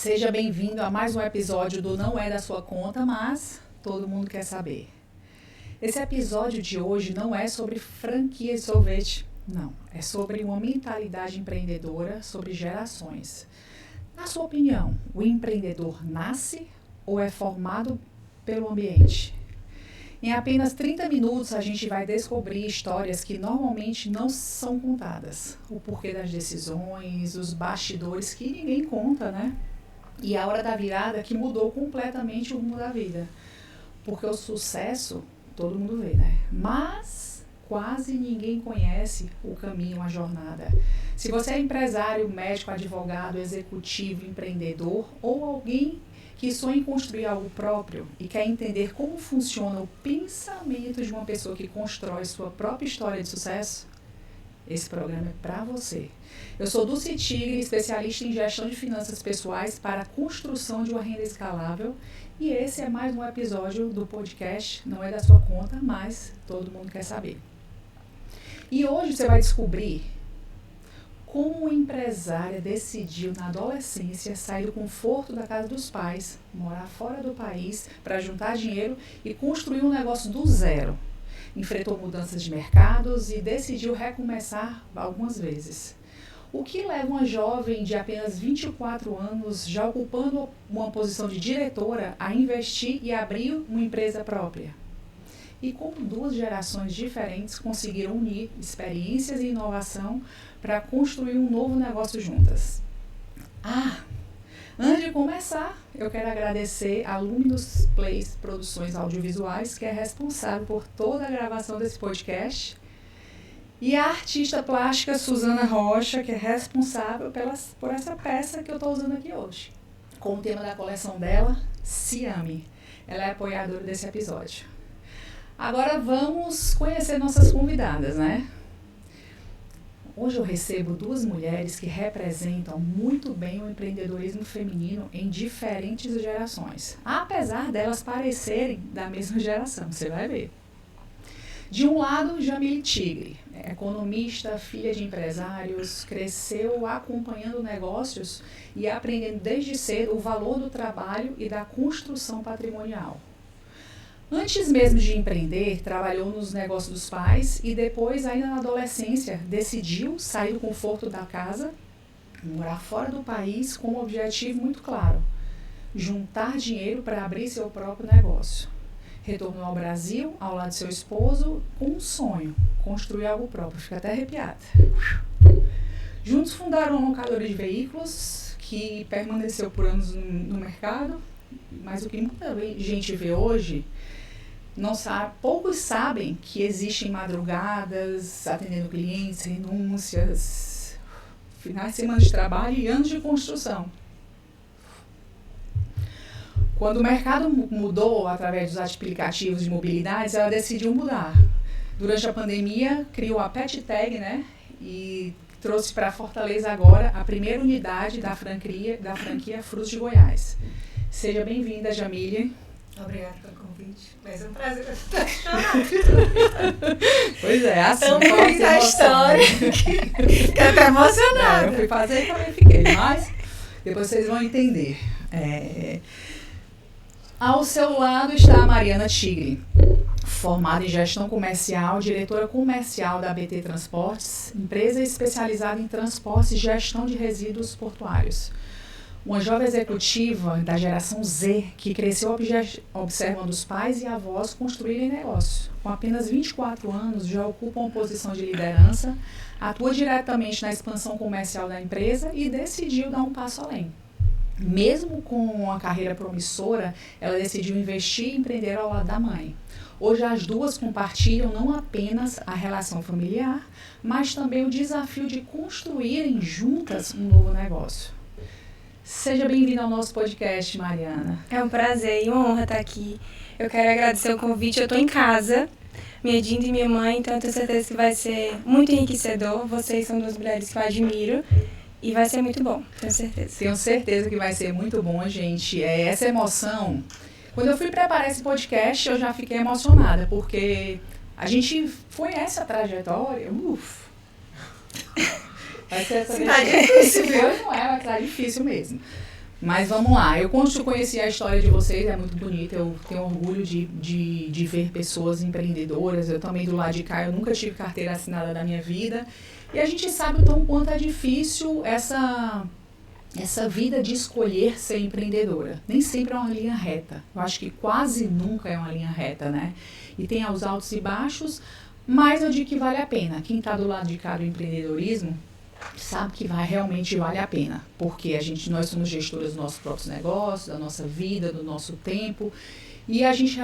Seja bem-vindo a mais um episódio do Não É da Sua Conta, mas todo mundo quer saber. Esse episódio de hoje não é sobre franquia de sorvete, não. É sobre uma mentalidade empreendedora, sobre gerações. Na sua opinião, o empreendedor nasce ou é formado pelo ambiente? Em apenas 30 minutos a gente vai descobrir histórias que normalmente não são contadas. O porquê das decisões, os bastidores que ninguém conta, né? E a hora da virada que mudou completamente o rumo da vida. Porque o sucesso, todo mundo vê, né? Mas quase ninguém conhece o caminho, a jornada. Se você é empresário, médico, advogado, executivo, empreendedor ou alguém que sonha em construir algo próprio e quer entender como funciona o pensamento de uma pessoa que constrói sua própria história de sucesso, esse programa é para você. Eu sou Dulce Tigre, especialista em gestão de finanças pessoais para a construção de uma renda escalável, e esse é mais um episódio do podcast Não É da Sua Conta, mas todo mundo quer saber. E hoje você vai descobrir como uma empresária decidiu na adolescência sair do conforto da casa dos pais, morar fora do país para juntar dinheiro e construir um negócio do zero. Enfrentou mudanças de mercados e decidiu recomeçar algumas vezes. O que leva uma jovem de apenas 24 anos, já ocupando uma posição de diretora, a investir e abrir uma empresa própria? E como duas gerações diferentes conseguiram unir experiências e inovação para construir um novo negócio juntas? Antes de começar, eu quero agradecer a Luminous Plays Produções Audiovisuais, que é responsável por toda a gravação desse podcast, e a artista plástica Suzana Rocha, que é responsável por essa peça que eu estou usando aqui hoje, com o tema da coleção dela, Se Ame. Ela é apoiadora desse episódio. Agora vamos conhecer nossas convidadas, né? Hoje eu recebo duas mulheres que representam muito bem o empreendedorismo feminino em diferentes gerações, apesar delas parecerem da mesma geração, você vai ver. De um lado, Jamile Tigre, economista, filha de empresários, cresceu acompanhando negócios e aprendendo desde cedo o valor do trabalho e da construção patrimonial. Antes mesmo de empreender, trabalhou nos negócios dos pais e depois, ainda na adolescência, decidiu sair do conforto da casa, morar fora do país com um objetivo muito claro: juntar dinheiro para abrir seu próprio negócio. Retornou ao Brasil, ao lado de seu esposo, com um sonho: construir algo próprio. Fica até arrepiada. Juntos fundaram uma locadora de veículos que permaneceu por anos no mercado, mas o que muita gente vê hoje, poucos sabem que existem madrugadas, atendendo clientes, renúncias, finais de semana de trabalho e anos de construção. Quando o mercado mudou através dos aplicativos de mobilidade, ela decidiu mudar. Durante a pandemia, criou a Pet Tag, né? E trouxe para Fortaleza agora a primeira unidade da franquia Frutos de Goiás. Seja bem-vinda, Jamile. Obrigada pelo convite. Mas é um prazer estar Pois é, assim. Tão bonita a história. Fiquei até emocionada. Eu fui fazer e também fiquei, mas depois vocês vão entender. Ao seu lado está a Mariana Tigre, formada em gestão comercial, diretora comercial da ABT Transportes, empresa especializada em transportes e gestão de resíduos portuários. Uma jovem executiva da geração Z que cresceu observando os pais e avós construírem negócio. Com apenas 24 anos, já ocupa uma posição de liderança, atua diretamente na expansão comercial da empresa e decidiu dar um passo além. Mesmo com uma carreira promissora, ela decidiu investir e empreender ao lado da mãe. Hoje as duas compartilham não apenas a relação familiar, mas também o desafio de construírem juntas um novo negócio. Seja bem-vinda ao nosso podcast, Mariana. É um prazer e uma honra estar aqui. Eu quero agradecer o convite. Eu estou em casa, minha Dinda e minha mãe, então eu tenho certeza que vai ser muito enriquecedor. Vocês são duas mulheres que eu admiro e vai ser muito bom, tenho certeza. Tenho certeza que vai ser muito bom, gente. Essa emoção... Quando eu fui preparar esse podcast, eu já fiquei emocionada, porque a gente conhece a trajetória. Vai ser essa difícil, viu? Não é, vai estar difícil mesmo. Mas vamos lá, eu conheci a história de vocês, é muito bonita, eu tenho orgulho de ver pessoas empreendedoras, eu também do lado de cá, eu nunca tive carteira assinada na minha vida, e a gente sabe o tão quanto é difícil essa vida de escolher ser empreendedora. Nem sempre é uma linha reta, eu acho que quase nunca é uma linha reta, né? E tem os altos e baixos, mas eu digo que vale a pena. Quem está do lado de cá do empreendedorismo sabe que realmente vale a pena, porque nós somos gestoras dos nossos próprios negócios, da nossa vida, do nosso tempo, e a gente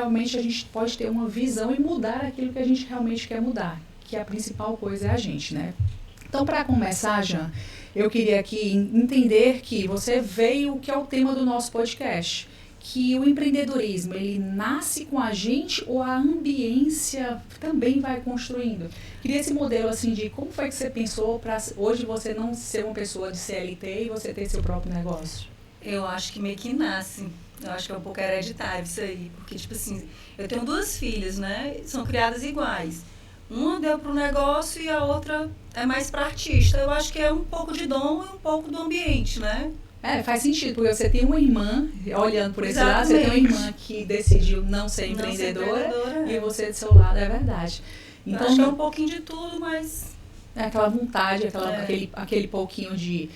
pode ter uma visão e mudar aquilo que a gente realmente quer mudar, que a principal coisa é a gente, né? Então, para começar, Jean, eu queria aqui entender que você veio, que é o tema do nosso podcast, que o empreendedorismo, ele nasce com a gente ou a ambiência também vai construindo? Queria esse modelo assim de como foi que você pensou para hoje você não ser uma pessoa de CLT e você ter seu próprio negócio? Eu acho que meio que nasce. Eu acho que é um pouco hereditário isso aí. Porque, tipo assim, eu tenho 2 filhas, né? São criadas iguais. Uma deu pro negócio e a outra é mais pra artista. Eu acho que é um pouco de dom e um pouco do ambiente, né? Faz sentido, porque você tem uma irmã, olhando por esse lado, você tem uma irmã que decidiu não ser empreendedora e você do seu lado, é verdade. Então, acho que é um pouquinho de tudo, mas... É aquela vontade, aquele pouquinho de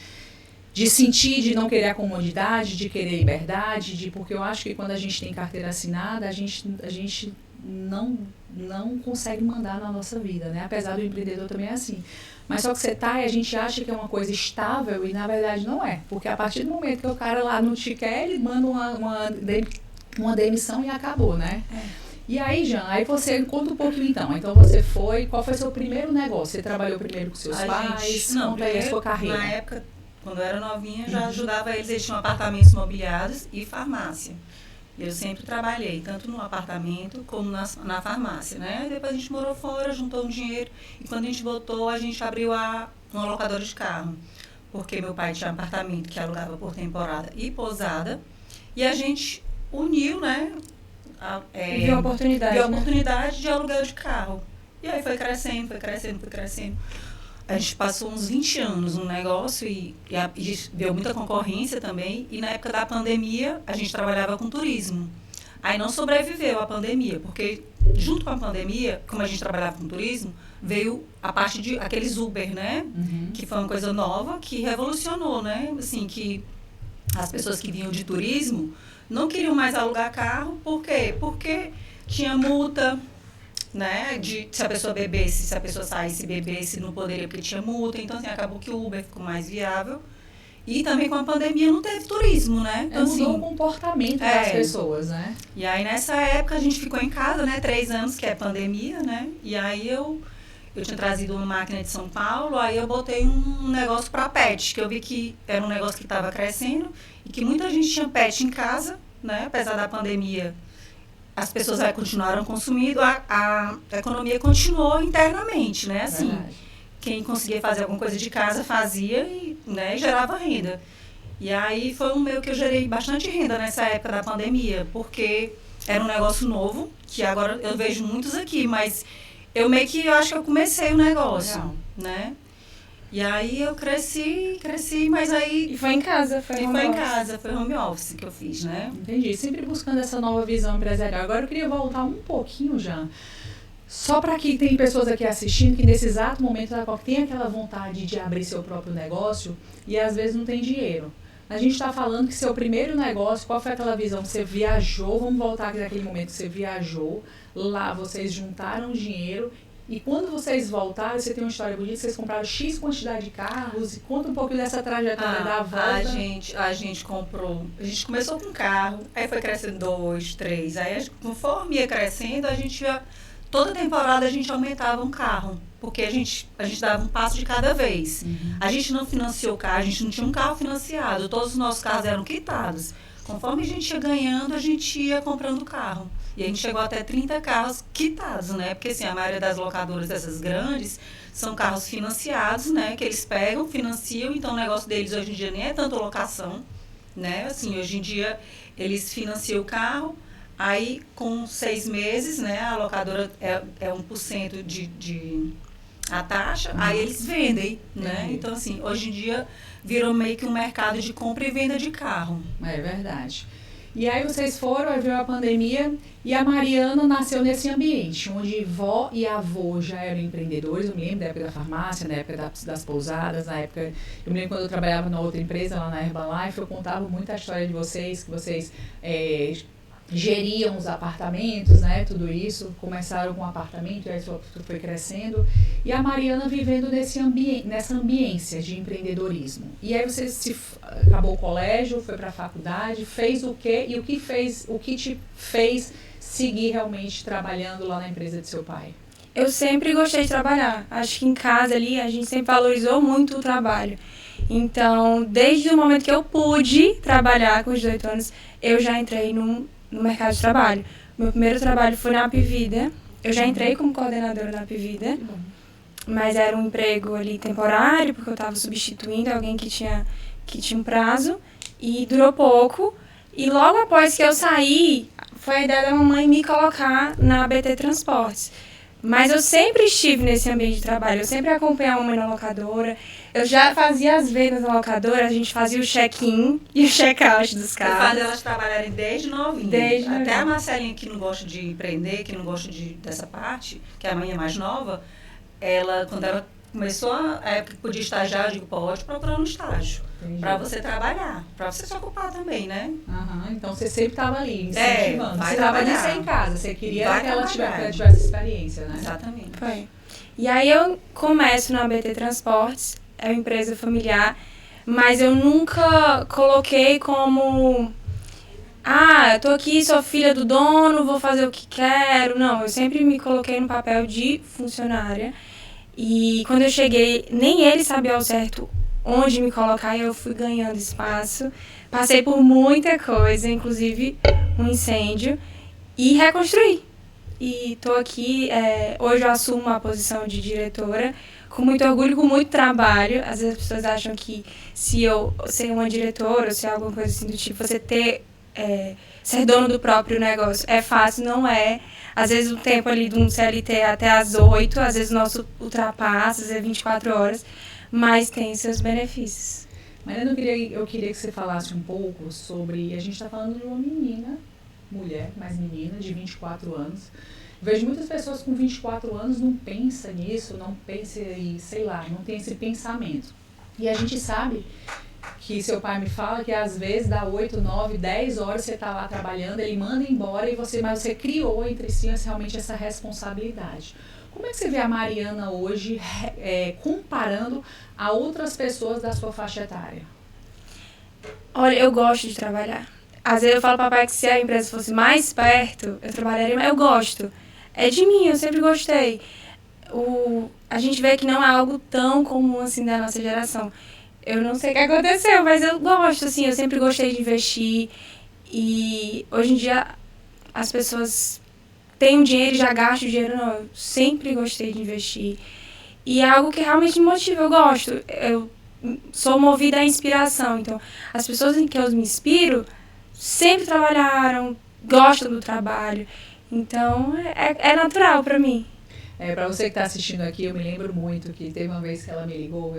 sentir, de não querer a comodidade, de querer liberdade, porque eu acho que quando a gente tem carteira assinada, a gente não consegue mandar na nossa vida, né? Apesar do empreendedor também é assim. Mas só que você a gente acha que é uma coisa estável e na verdade não é. Porque a partir do momento que o cara lá não te quer, ele manda uma demissão e acabou, né? E aí, Jean, aí você conta um pouquinho então. Então você qual foi seu primeiro negócio? Você trabalhou primeiro com seus pais? Conta aí a sua carreira. Na época, quando eu era novinha, já ajudava eles tinham apartamentos imobiliários e farmácia. Eu sempre trabalhei, tanto no apartamento como na farmácia, né? Depois a gente morou fora, juntou um dinheiro e quando a gente voltou, a gente abriu uma locadora de carro. Porque meu pai tinha um apartamento que alugava por temporada e pousada. E a gente uniu, né? Viu a oportunidade. Viu a oportunidade de aluguel de carro. E aí foi crescendo. A gente passou uns 20 anos no negócio e deu muita concorrência também. E na época da pandemia, a gente trabalhava com turismo. Aí não sobreviveu a pandemia, porque junto com a pandemia, como a gente trabalhava com turismo, veio a parte de aqueles Uber, né? Uhum. Que foi uma coisa nova, que revolucionou, né? Assim, que as pessoas que vinham de turismo não queriam mais alugar carro. Por quê? Porque tinha multa, né, se a pessoa bebesse, se a pessoa saísse e bebesse, não poderia porque tinha multa. Então, assim, acabou que o Uber ficou mais viável. E também com a pandemia não teve turismo, né? Então, mudou assim, o comportamento das pessoas, né? E aí, nessa época, a gente ficou em casa, né? 3 anos, que é pandemia, né? E aí, eu tinha trazido uma máquina de São Paulo, aí eu botei um negócio para pet, que eu vi que era um negócio que estava crescendo e que muita gente tinha pet em casa, né? Apesar da pandemia, as pessoas continuaram consumindo, a economia continuou internamente, né? Assim, quem conseguia fazer alguma coisa de casa fazia e, né, gerava renda. E aí foi um meio que eu gerei bastante renda nessa época da pandemia, porque era um negócio novo, que agora eu vejo muitos aqui, mas eu acho que eu comecei o negócio, né? E aí eu cresci, mas aí... E foi em casa, foi home office que eu fiz, né? Entendi, sempre buscando essa nova visão empresarial. Agora eu queria voltar um pouquinho, Jean, só para que tem pessoas aqui assistindo que nesse exato momento tem aquela vontade de abrir seu próprio negócio e às vezes não tem dinheiro. A gente está falando que seu primeiro negócio, qual foi aquela visão? Você viajou, vamos voltar aqui naquele momento que você viajou, lá vocês juntaram dinheiro. E quando vocês voltaram, você tem uma história bonita, vocês compraram X quantidade de carros, e conta um pouquinho dessa trajetória da volta. A gente começou com carro, aí foi crescendo 2, 3, aí conforme ia crescendo, toda temporada a gente aumentava um carro, porque a gente dava um passo de cada vez. Uhum. A gente não financiou o carro, a gente não tinha um carro financiado, todos os nossos carros eram quitados. Conforme a gente ia ganhando, a gente ia comprando carro. E a gente chegou até 30 carros quitados, né? Porque, assim, a maioria das locadoras dessas grandes são carros financiados, né? Que eles pegam, financiam, então o negócio deles hoje em dia nem é tanto locação, né? Assim, hoje em dia eles financiam o carro, aí com 6 meses, né? A locadora é 1% a taxa, aí eles vendem, né? Então, assim, hoje em dia virou meio que um mercado de compra e venda de carro. É verdade. E aí vocês foram, aí veio a pandemia e a Mariana nasceu nesse ambiente, onde vó e avô já eram empreendedores. Eu me lembro da época da farmácia, na época das pousadas, na época... Eu me lembro quando eu trabalhava na outra empresa, lá na Herbalife, eu contava muito a história de vocês, que vocês geriam os apartamentos, né, tudo isso. Começaram com um apartamento e aí foi crescendo. E a Mariana vivendo nessa ambiência de empreendedorismo. E aí você acabou o colégio, foi para a faculdade, fez o quê? E o que te fez seguir realmente trabalhando lá na empresa de seu pai? Eu sempre gostei de trabalhar. Acho que em casa ali a gente sempre valorizou muito o trabalho. Então, desde o momento que eu pude trabalhar com os 18 anos, eu já entrei no mercado de trabalho. Meu primeiro trabalho foi na Apvida. Eu já entrei como coordenadora na Apvida, mas era um emprego ali temporário, porque eu estava substituindo alguém que tinha um prazo, e durou pouco. E logo após que eu saí, foi a ideia da mamãe me colocar na ABT Transportes. Mas eu sempre estive nesse ambiente de trabalho, eu sempre acompanhei a mamãe na locadora, eu já fazia as vendas na locadora, a gente fazia o check-in e o check-out dos carros. Você faz elas trabalharem desde novinha. Até a Marcelinha, que não gosta de empreender, que não gosta dessa parte, que a mãe é mais nova, quando ela começou a época que podia estagiar, eu digo, pode procurar um estágio. Para você trabalhar, para você se ocupar também, né? Então você sempre estava ali, incentivando. Vai você trabalhar. Você estava em casa, você queria que ela tivesse experiência, né? Exatamente. Foi. E aí eu começo na ABT Transportes, é uma empresa familiar, mas eu nunca coloquei como... eu tô aqui, sou filha do dono, vou fazer o que quero. Não, eu sempre me coloquei no papel de funcionária. E quando eu cheguei, nem ele sabia ao certo onde me colocar, e eu fui ganhando espaço. Passei por muita coisa, inclusive um incêndio, e reconstruí. E estou aqui, hoje eu assumo a posição de diretora, com muito orgulho, com muito trabalho. Às vezes as pessoas acham que se eu ser uma diretora, ou ser alguma coisa assim do tipo, você ser dono do próprio negócio é fácil, não é. Às vezes o tempo ali de um CLT até às 8, às vezes o nosso ultrapassa, às vezes 24 horas, mas tem seus benefícios. Mariana, eu queria que você falasse um pouco sobre... A gente está falando de uma mulher, mais menina, de 24 anos. Vejo muitas pessoas com 24 anos não pensam nisso, não pensam em, sei lá, não tem esse pensamento. E a gente sabe que seu pai me fala que às vezes dá 8, 9, 10 horas você está lá trabalhando, ele manda embora, mas você criou entre si realmente essa responsabilidade. Como é que você vê a Mariana hoje comparando a outras pessoas da sua faixa etária? Olha, eu gosto de trabalhar. Às vezes eu falo para o papai que se a empresa fosse mais perto, eu trabalharia mais. Eu gosto. É de mim, eu sempre gostei. A gente vê que não é algo tão comum assim da nossa geração. Eu não sei o que aconteceu, mas eu gosto, assim, eu sempre gostei de investir. E hoje em dia as pessoas têm o dinheiro e já gastam o dinheiro. Não, eu sempre gostei de investir. E é algo que realmente me motiva, eu gosto. Eu sou movida à inspiração. Então, as pessoas em que eu me inspiro sempre trabalharam, gostam do trabalho. Então, é natural para mim. Para você que está assistindo aqui, eu me lembro muito que teve uma vez que ela me ligou,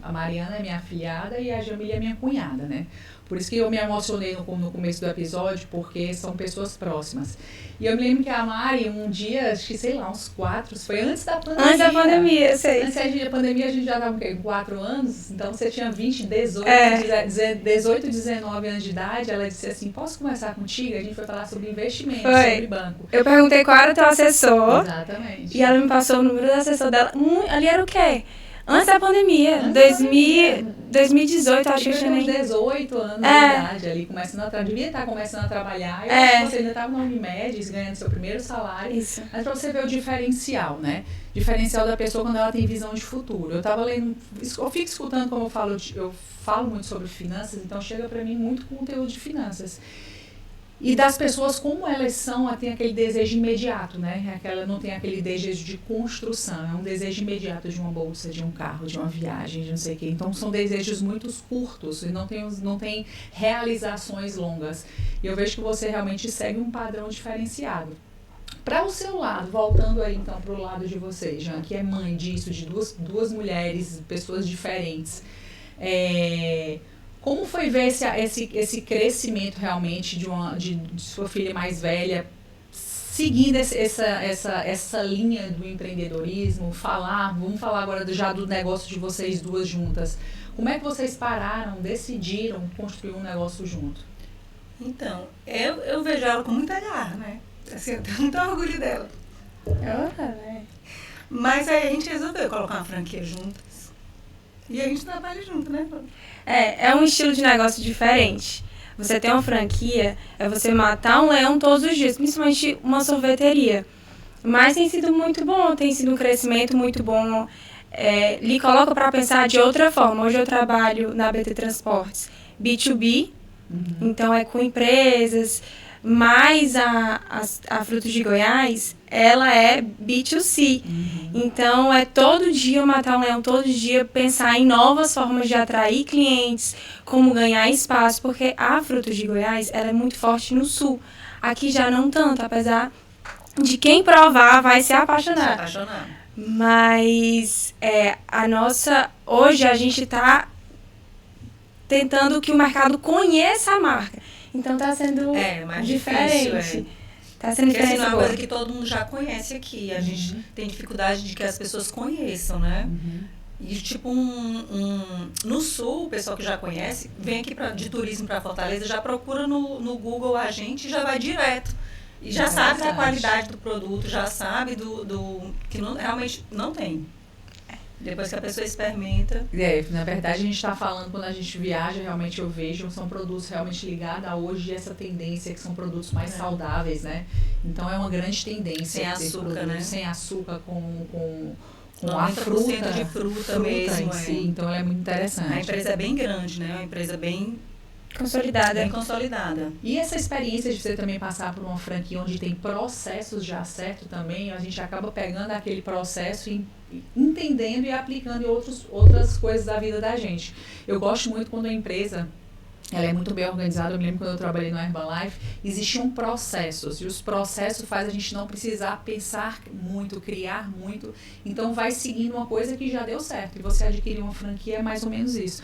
a Mariana é minha afilhada e a Jamília é minha cunhada, né? Por isso que eu me emocionei no começo do episódio, porque são pessoas próximas. E eu me lembro que a Mari, um dia, acho que sei lá, uns 4, foi antes da pandemia. Antes da pandemia, eu sei. Antes da pandemia, a gente já estava com 4 anos, então você tinha 20, 18, 19 anos de idade. Ela disse assim, posso conversar contigo? A gente foi falar sobre investimento, sobre banco. Eu perguntei qual era o teu assessor. Exatamente. E ela me passou o número do assessor dela. Ali era o quê? Antes da pandemia, 2018, acho que eu tinha uns 18 anos de idade ali, devia estar começando a trabalhar. Eu acho que você ainda estava na Unimed, ganhando seu primeiro salário. Isso. Mas para você ver o diferencial, né? Diferencial da pessoa quando ela tem visão de futuro. Eu estava lendo, eu fico escutando como eu falo muito sobre finanças, então chega para mim muito conteúdo de finanças. E das pessoas, como elas são, tem aquele desejo imediato, né? Não tem aquele desejo de construção, é um desejo imediato de uma bolsa, de um carro, de uma viagem, de não sei o quê. Então, são desejos muito curtos e não tem realizações longas. E eu vejo que você realmente segue um padrão diferenciado. Para o seu lado, voltando aí então para o lado de vocês, Jean, que é mãe disso, de duas mulheres, pessoas diferentes, como foi ver esse crescimento realmente de sua filha mais velha, seguindo essa linha do empreendedorismo, vamos falar agora já do negócio de vocês duas juntas. Como é que vocês decidiram construir um negócio junto? Então, eu vejo ela com muita garra, né? Assim, eu tenho muito orgulho dela. Mas aí a gente resolveu colocar uma franquia juntas. E a gente trabalha junto, né? É um estilo de negócio diferente. Você ter uma franquia é você matar um leão todos os dias, principalmente uma sorveteria. Mas tem sido muito bom, tem sido um crescimento muito bom. Lhe coloca para pensar de outra forma. Hoje eu trabalho na BT Transportes B2B, então é com empresas, mas a Frutos de Goiás, ela é B2C. Então é todo dia matar um leão, todo dia pensar em novas formas de atrair clientes, como ganhar espaço, porque a Frutos de Goiás, ela é muito forte no sul. Aqui já não tanto, apesar de quem provar vai se apaixonar. Mas hoje a gente está tentando que o mercado conheça a marca. Então está sendo mais diferente. Difícil, Tá sendo porque diferente. é uma coisa que todo mundo já conhece aqui. A gente tem dificuldade de que as pessoas conheçam, né? E tipo, no sul, o pessoal que já conhece, vem aqui de turismo para Fortaleza, já procura no Google a gente e já vai direto. E já sabe da qualidade do produto, já sabe que realmente não tem. Depois que a pessoa experimenta. Na verdade, a gente está falando, quando a gente viaja, realmente eu vejo, são produtos realmente ligados a hoje essa tendência, que são produtos mais saudáveis, né? Então é uma grande tendência. Sem açúcar, né? Sem açúcar, com a fruta de fruta mesmo. Em si, então ela é muito interessante. A empresa é bem grande, né? É uma empresa bem consolidada. E essa experiência de você também passar por uma franquia onde tem processos já certo também, a gente acaba pegando aquele processo e entendendo e aplicando em outras coisas da vida da gente. Eu gosto muito quando a empresa ela é muito bem organizada. Eu me lembro quando eu trabalhei no Herbalife, existiam processos, e os processos fazem a gente não precisar pensar muito, criar muito, então vai seguindo uma coisa que já deu certo, e você adquirir uma franquia é mais ou menos isso.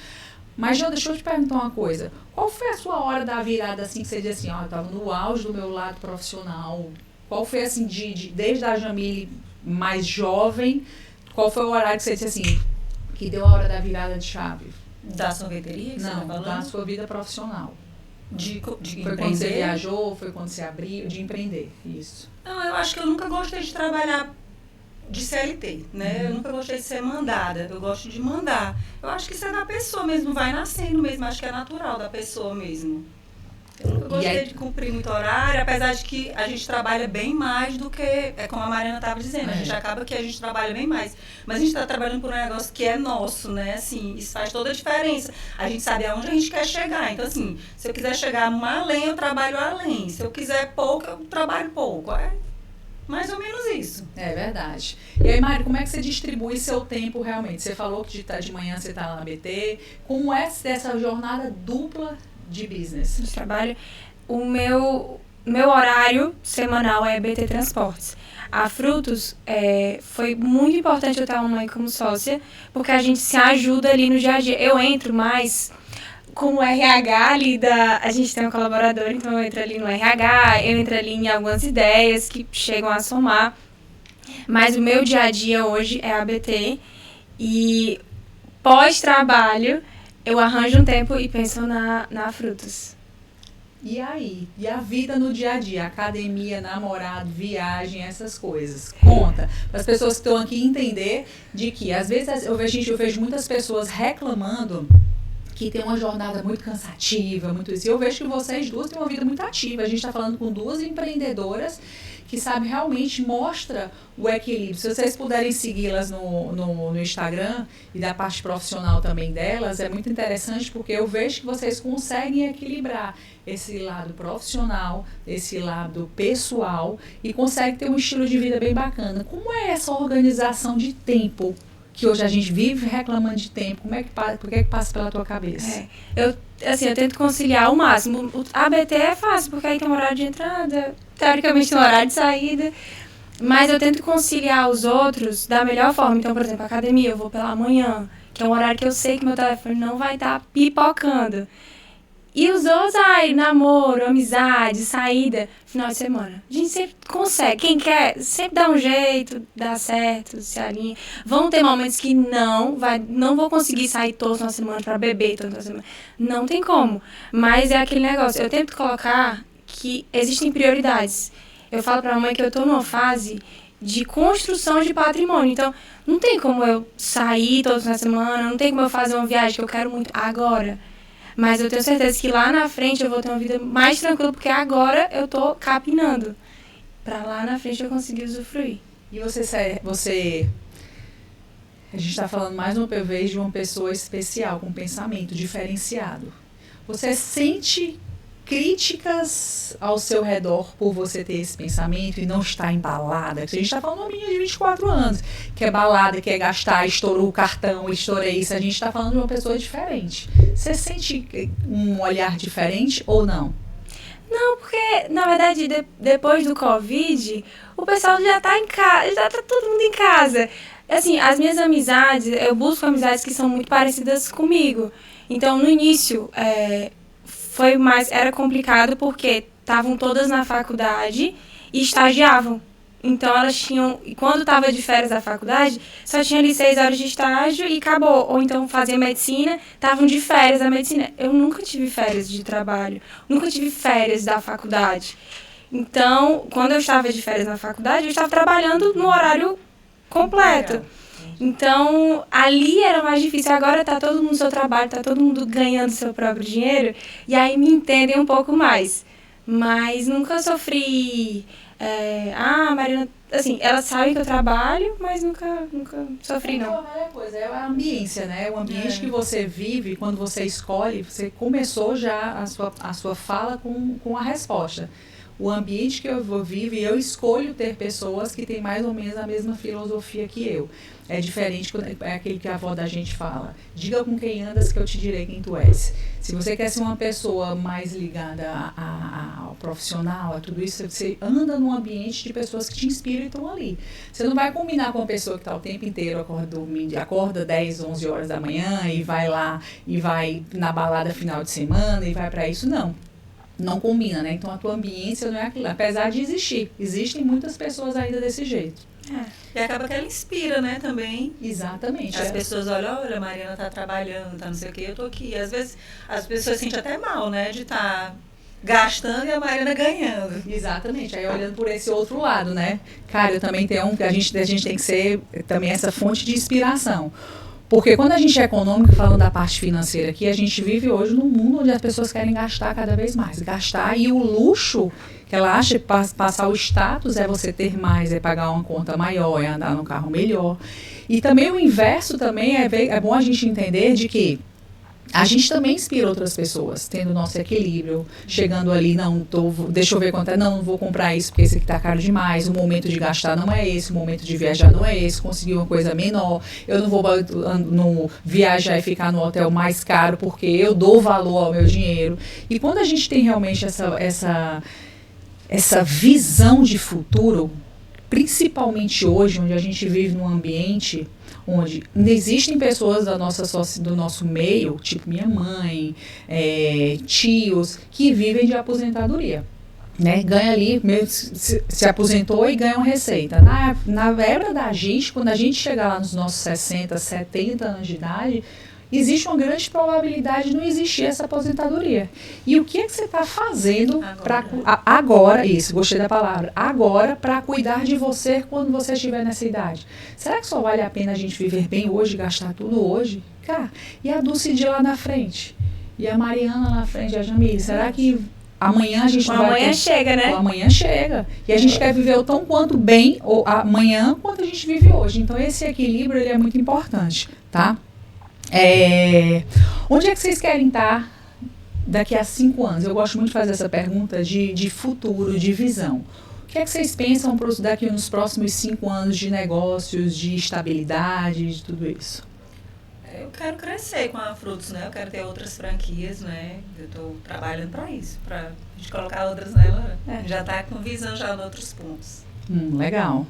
Mas, João, deixa eu te perguntar uma coisa. Qual foi a sua hora da virada, assim, que você diz assim, eu estava no auge do meu lado profissional? Qual foi, assim, desde a Jamile mais jovem, qual foi o horário que você disse assim, que deu a hora da virada de chave? Da sorveteria que você tá falando? Da sua vida profissional. De foi empreender? Quando você viajou, foi quando você abriu, de empreender, isso. Não, eu acho que eu nunca gostei de trabalhar de CLT, né? Eu nunca gostei de ser mandada, eu gosto de mandar. Eu acho que isso é da pessoa mesmo, vai nascendo mesmo, acho que é natural da pessoa mesmo. Eu nunca gostei de cumprir muito horário, apesar de que a gente trabalha bem mais do que, como a Mariana estava dizendo, a gente acaba que a gente trabalha bem mais. Mas a gente está trabalhando por um negócio que é nosso, né? Assim, isso faz toda a diferença. A gente sabe aonde a gente quer chegar. Então, assim, se eu quiser chegar além, eu trabalho além. Se eu quiser pouco, eu trabalho pouco. É mais ou menos isso. É verdade. E aí, Mari, como é que você distribui seu tempo realmente? Você falou que de manhã você está lá na BT. Como é essa jornada dupla de business? De trabalho. O meu horário semanal é BT Transportes. A Frutos foi muito importante eu estar uma mãe como sócia, porque a gente se ajuda ali no dia a dia. Eu entro mais como RH ali a gente tem um colaborador, então eu entro ali no RH, eu entro ali em algumas ideias que chegam a somar. Mas o meu dia a dia hoje é a BT, e pós-trabalho eu arranjo um tempo e penso na Frutos. E aí? E a vida no dia a dia? Academia, namorado, viagem, essas coisas. Conta. Para as pessoas que estão aqui entender de que, às vezes, eu vejo muitas pessoas reclamando que tem uma jornada muito cansativa, muito isso. E eu vejo que vocês duas têm uma vida muito ativa. A gente está falando com duas empreendedoras que sabe realmente mostra o equilíbrio. Se vocês puderem segui-las no Instagram e da parte profissional também delas, é muito interessante, porque eu vejo que vocês conseguem equilibrar esse lado profissional, esse lado pessoal, e conseguem ter um estilo de vida bem bacana. Como é essa organização de tempo que hoje a gente vive reclamando de tempo, por que passa pela tua cabeça? Eu tento conciliar ao máximo. O ABT é fácil, porque aí tem um horário de entrada, teoricamente tem um horário de saída, mas eu tento conciliar os outros da melhor forma. Então, por exemplo, a academia, eu vou pela manhã, que é um horário que eu sei que meu telefone não vai estar pipocando. E os outros, namoro, amizade, saída, final de semana. A gente sempre consegue. Quem quer, sempre dá um jeito, dá certo, se alinha. Vão ter momentos que não vou conseguir sair toda uma semana para beber toda uma semana. Não tem como. Mas é aquele negócio. Eu tento colocar que existem prioridades. Eu falo para a mãe que eu estou numa fase de construção de patrimônio. Então, não tem como eu sair toda uma semana, não tem como eu fazer uma viagem que eu quero muito agora. Mas eu tenho certeza que lá na frente eu vou ter uma vida mais tranquila, porque agora eu tô capinando. Pra lá na frente eu conseguir usufruir. E a gente está falando mais uma vez de uma pessoa especial, com um pensamento diferenciado. Você sente críticas ao seu redor por você ter esse pensamento e não estar embalada? A gente está falando de uma menina de 24 anos, que é balada, quer gastar, estourou o cartão, estourei isso. A gente está falando de uma pessoa diferente. Você sente um olhar diferente ou não? Não, porque, na verdade, depois do Covid, o pessoal já tá em casa, já tá todo mundo em casa. Assim, as minhas amizades, eu busco amizades que são muito parecidas comigo. Então, no início, era complicado porque estavam todas na faculdade e estagiavam. Então, elas tinham, quando estava de férias da faculdade, só tinha ali 6 horas de estágio e acabou. Ou então fazia medicina, estavam de férias da medicina. Eu nunca tive férias de trabalho, nunca tive férias da faculdade. Então, quando eu estava de férias na faculdade, eu estava trabalhando no horário completo. Então, ali era mais difícil. Agora tá todo mundo no seu trabalho, tá todo mundo ganhando seu próprio dinheiro, e aí me entendem um pouco mais. Mas nunca sofri... Marina... Assim, elas sabem que eu trabalho, mas nunca sofri, não. É a coisa, é a ambiência, né? O ambiente que você vive, quando você escolhe, você começou já a sua fala com a resposta. O ambiente que eu vivo, e eu escolho ter pessoas que têm mais ou menos a mesma filosofia que eu. É diferente, é aquele que a avó da gente fala. Diga com quem andas que eu te direi quem tu és. Se você quer ser uma pessoa mais ligada ao profissional, a tudo isso, você anda num ambiente de pessoas que te inspiram e estão ali. Você não vai combinar com uma pessoa que está o tempo inteiro acorda 10, 11 horas da manhã e vai lá, e vai na balada final de semana e vai para isso, não. Não combina, né? Então a tua ambiência não é aquilo, apesar de existir. Existem muitas pessoas ainda desse jeito. E acaba que ela inspira, né, também. Exatamente. As pessoas olham, olha, a Mariana tá trabalhando, tá não sei o quê, eu tô aqui. Às vezes as pessoas sentem até mal, né, de estar gastando e a Mariana ganhando. Exatamente. Aí olhando por esse outro lado, né? Cara, eu também tenho a gente tem que ser também essa fonte de inspiração. Porque quando a gente é econômico, falando da parte financeira aqui, a gente vive hoje num mundo onde as pessoas querem gastar cada vez mais. Gastar, e o luxo que ela acha que passar o status é você ter mais, é pagar uma conta maior, é andar num carro melhor. E também o inverso também é bom a gente entender de que a gente também inspira outras pessoas, tendo o nosso equilíbrio, chegando ali, deixa eu ver quanto é, não vou comprar isso porque esse aqui tá caro demais, o momento de gastar não é esse, o momento de viajar não é esse, conseguir uma coisa menor, eu não vou viajar e ficar no hotel mais caro porque eu dou valor ao meu dinheiro. E quando a gente tem realmente essa visão de futuro, principalmente hoje, onde a gente vive num ambiente onde existem pessoas do nosso meio, tipo minha mãe, tios, que vivem de aposentadoria. Né? Ganha ali, se aposentou e ganha uma receita. Na era da gente, quando a gente chegar lá nos nossos 60, 70 anos de idade, existe uma grande probabilidade de não existir essa aposentadoria. E o que é que você está fazendo agora, isso, gostei da palavra, agora, para cuidar de você quando você estiver nessa idade? Será que só vale a pena a gente viver bem hoje, gastar tudo hoje? Cara, e a Dulce de lá na frente? E a Mariana lá na frente, a Jamile? Será que amanhã a gente não vai amanhã chega, né? Amanhã chega. E a gente quer viver o tão quanto bem ou amanhã quanto a gente vive hoje. Então, esse equilíbrio ele é muito importante, tá? Onde é que vocês querem estar daqui a 5 anos? Eu gosto muito de fazer essa pergunta de futuro, de visão. O que é que vocês pensam daqui nos próximos 5 anos de negócios, de estabilidade, de tudo isso? Eu quero crescer com a Frutos, né? Eu quero ter outras franquias, né? Eu estou trabalhando para isso, para a gente colocar outras nela. Já está com visão já em outros pontos. Legal.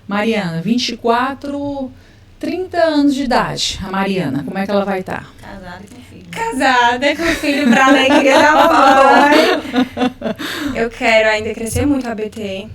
Mariana, 24, 30 anos de idade. A Mariana, como é que ela vai estar? Casada e com filho. Casada com filho para alegria da mamãe. Eu quero ainda crescer muito a BT.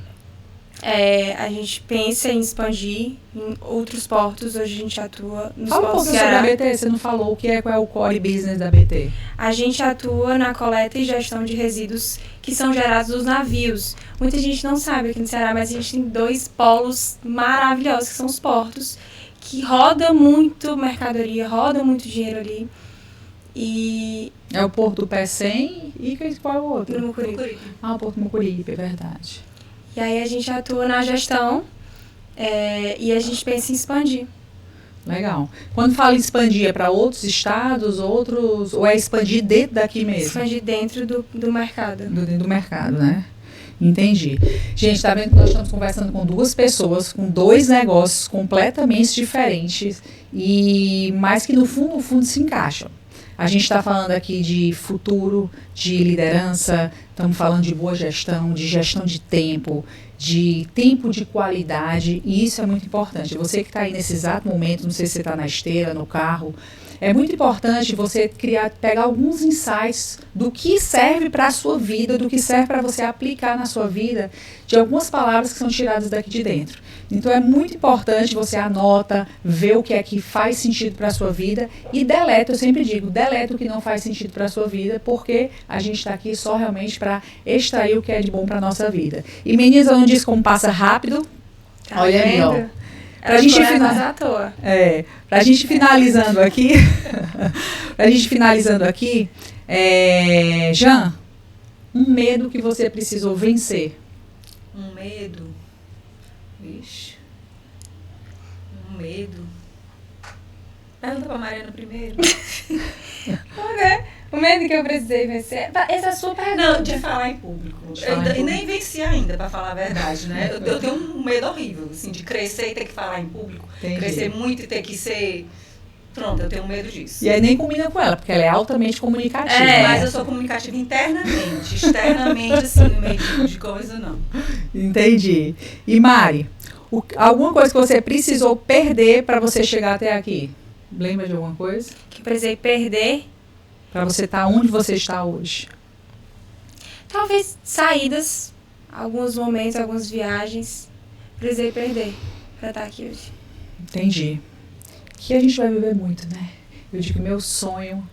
A gente pensa em expandir em outros portos. Hoje a gente atua nos Fala um portos pouquinho sobre a BT, você não falou qual é o core business da BT. A gente atua na coleta e gestão de resíduos que são gerados dos navios. Muita gente não sabe aqui no Ceará, mas a gente tem 2 polos maravilhosos, que são os portos, que roda muito mercadoria, roda muito dinheiro ali. E é o Porto do Pecém e qual é o outro? No Mucuripe. O Porto do Mucuripe, é verdade. E aí a gente atua na gestão e a gente pensa em expandir. Legal. Quando fala em expandir, é para outros estados, ou é expandir dentro daqui mesmo? Expandir dentro do mercado. Dentro do mercado, né? Entendi. Gente, tá vendo que nós estamos conversando com 2 pessoas, com 2 negócios completamente diferentes, mas que no fundo se encaixam. A gente está falando aqui de futuro, de liderança, estamos falando de boa gestão, de gestão de tempo de qualidade, e isso é muito importante. Você que está aí nesse exato momento, não sei se você está na esteira, no carro, é muito importante você pegar alguns insights do que serve para a sua vida, do que serve para você aplicar na sua vida, de algumas palavras que são tiradas daqui de dentro. Então é muito importante você anota, vê o que é que faz sentido para a sua vida e deleta, eu sempre digo, deleta o que não faz sentido para a sua vida, porque a gente está aqui só realmente para extrair o que é de bom para a nossa vida. E meninas, eu não disse como passa rápido, tá olha vendo? aí, ó. Pra gente finalizando aqui, Jean, um medo que você precisou vencer. Um medo? Vixe. Um medo. Pergunta pra Mariana primeiro. O medo que eu precisei vencer. Essa é a sua pergunta. Não, de falar em público. Eu nem venci ainda, pra falar a verdade, né? Eu tenho um medo horrível, assim, de crescer e ter que falar em público. Entendi. Crescer muito e ter que ser... Pronto, eu tenho medo disso. E aí nem combina com ela, porque ela é altamente comunicativa. Mas eu sou comunicativa internamente. Externamente, assim, no meio de coisa, não. Entendi. E Mari, alguma coisa que você precisou perder para você chegar até aqui? Lembra de alguma coisa? Que eu precisei perder? Para você estar onde você está hoje? Talvez saídas, alguns momentos, algumas viagens. Precisei perder para estar aqui hoje. Entendi. Que a gente vai viver muito, né? Eu digo, meu sonho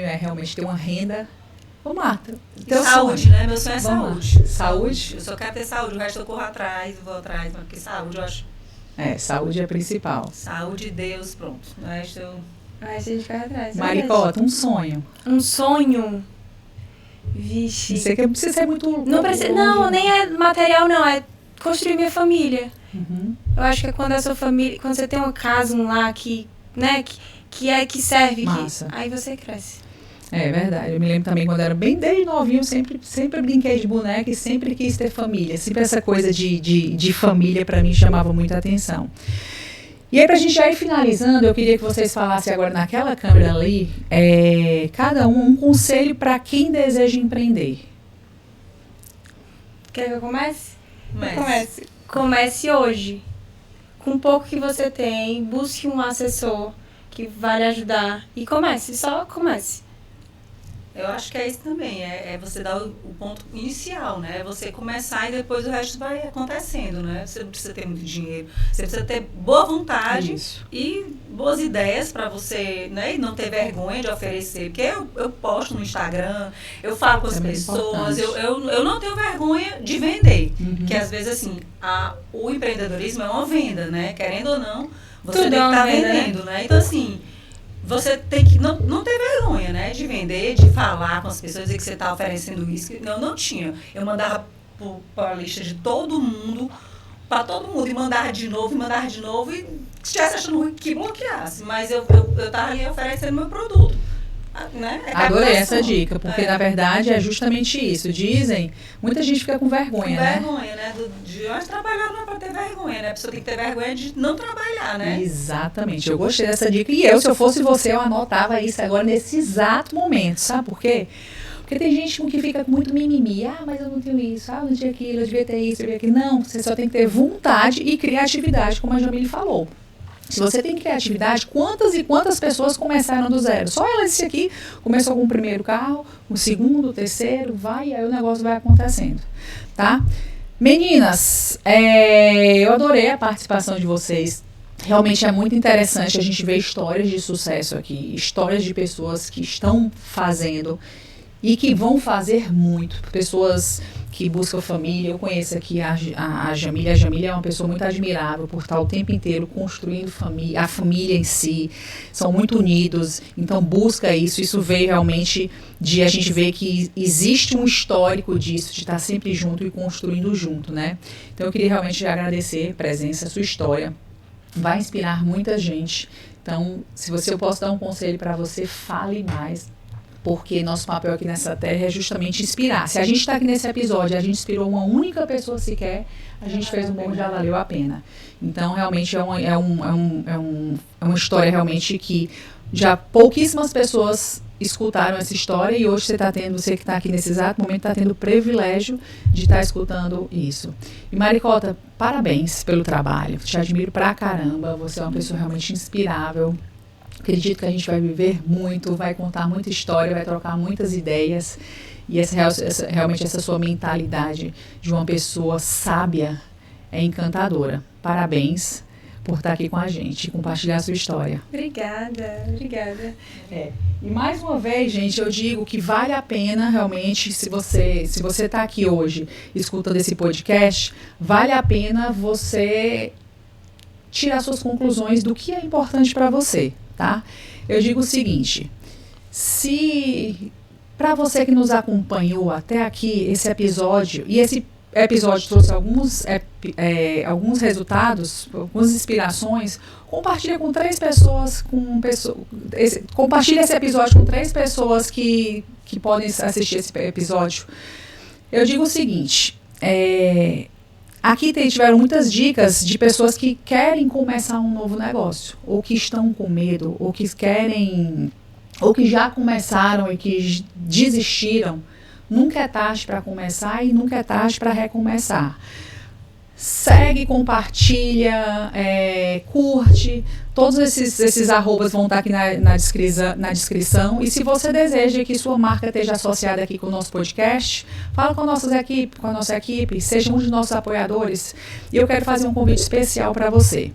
é realmente ter uma renda. Vamos lá. Saúde, né? Meu sonho é saúde. Saúde? Eu só quero ter saúde, o resto eu corro atrás, vou atrás, porque saúde eu acho... Saúde é principal. Saúde, Deus, pronto. O resto eu... A gente vai atrás. Maricota, um sonho. Um sonho? Vixe. Você que precisa ser muito... Não, nem é material, não. É construir minha família. Uhum. Eu acho que é quando a sua família... Quando você tem uma casa, um lar que serve. Massa. Aí você cresce. É verdade. Eu me lembro também quando eu era bem desde novinho, sempre brinquei de boneca e sempre quis ter família. Sempre essa coisa de família para mim chamava muita atenção. E aí, pra gente já ir finalizando, eu queria que vocês falassem agora naquela câmera ali, cada um conselho para quem deseja empreender. Quer que eu comece? Comece hoje. Com o pouco que você tem, busque um assessor que vai lhe ajudar e só comece. Eu acho que é isso também, é você dar o ponto inicial, né? É você começar e depois o resto vai acontecendo, né? Você não precisa ter muito dinheiro, você precisa ter boa vontade e boas ideias para você, né? E não ter vergonha de oferecer, porque eu posto no Instagram, eu falo com as pessoas, eu não tenho vergonha de vender, que às vezes assim, o empreendedorismo é uma venda, né? Querendo ou não, você tem que estar vendendo, né? Então assim... Você tem que não ter vergonha, né? De vender, de falar com as pessoas, dizer que você está oferecendo isso. Não tinha. Eu mandava para a lista de todo mundo, para todo mundo, e mandava de novo, e se estivesse achando ruim, que bloqueasse. Mas eu estava ali oferecendo meu produto. né? Adorei essa dica, porque na verdade é justamente isso. Dizem, muita gente fica com vergonha, né? Vergonha, né? De onde trabalhar não é para ter vergonha, né? A pessoa tem que ter vergonha de não trabalhar, né? Exatamente. Eu gostei dessa dica. E eu, se eu fosse você, eu anotava isso agora nesse exato momento. Sabe por quê? Porque tem gente que fica com muito mimimi. Ah, mas eu não tenho isso. Ah, eu não tinha aquilo, eu devia ter isso, eu devia aquilo. Não, você só tem que ter vontade e criatividade, como a Jamile falou. Se você tem criatividade, quantas e quantas pessoas começaram do zero? Só ela disse aqui, começou com o primeiro carro, o segundo, o terceiro, vai, e aí o negócio vai acontecendo, tá? Meninas, eu adorei a participação de vocês. Realmente é muito interessante a gente ver histórias de sucesso aqui, histórias de pessoas que estão fazendo e que vão fazer muito. Pessoas que buscam família. Eu conheço aqui a Jamile. A Jamile é uma pessoa muito admirável por estar o tempo inteiro construindo família, a família em si. São muito unidos, então busca isso. Isso veio realmente de a gente ver que existe um histórico disso, de estar sempre junto e construindo junto, né? Então eu queria realmente agradecer a presença, a sua história. Vai inspirar muita gente. Então, se eu posso dar um conselho para você, fale mais. Porque nosso papel aqui nessa terra é justamente inspirar. Se a gente está aqui nesse episódio, a gente inspirou uma única pessoa sequer, a gente fez um bom, já valeu a pena. Então, realmente, é uma história realmente que já pouquíssimas pessoas escutaram essa história e hoje você que está aqui nesse exato momento, está tendo o privilégio de estar escutando isso. E Maricota, parabéns pelo trabalho. Te admiro pra caramba. Você é uma pessoa realmente inspirável. Acredito que a gente vai viver muito, vai contar muita história, vai trocar muitas ideias. E realmente essa sua mentalidade de uma pessoa sábia é encantadora. Parabéns por estar aqui com a gente e compartilhar a sua história. Obrigada. E mais uma vez, gente, eu digo que vale a pena realmente, se você está aqui hoje escutando esse podcast, vale a pena você tirar suas conclusões do que é importante para você. Tá? Eu digo o seguinte, se para você que nos acompanhou até aqui esse episódio, e esse episódio trouxe alguns resultados, algumas inspirações, compartilha com 3 pessoas, compartilha esse episódio com 3 pessoas que podem assistir esse episódio. Eu digo o seguinte, aqui tiveram muitas dicas de pessoas que querem começar um novo negócio, ou que estão com medo, ou que querem, ou que já começaram e que desistiram. Nunca é tarde para começar e nunca é tarde para recomeçar. Segue, compartilha, curte. Todos esses arrobas vão estar aqui na descrição. E se você deseja que sua marca esteja associada aqui com o nosso podcast, fala com a nossa equipe, seja um de nossos apoiadores. E eu quero fazer um convite especial para você.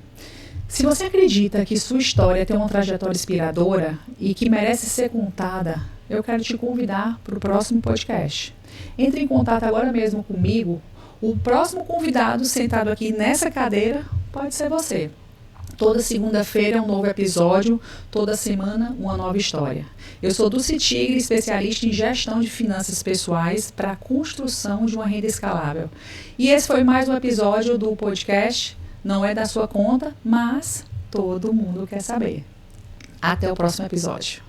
Se você acredita que sua história tem uma trajetória inspiradora e que merece ser contada, eu quero te convidar para o próximo podcast. Entre em contato agora mesmo comigo. O próximo convidado sentado aqui nessa cadeira pode ser você. Toda segunda-feira é um novo episódio, toda semana uma nova história. Eu sou Dulce Tigre, especialista em gestão de finanças pessoais para a construção de uma renda escalável. E esse foi mais um episódio do podcast. Não é da sua conta, mas todo mundo quer saber. Até o próximo episódio.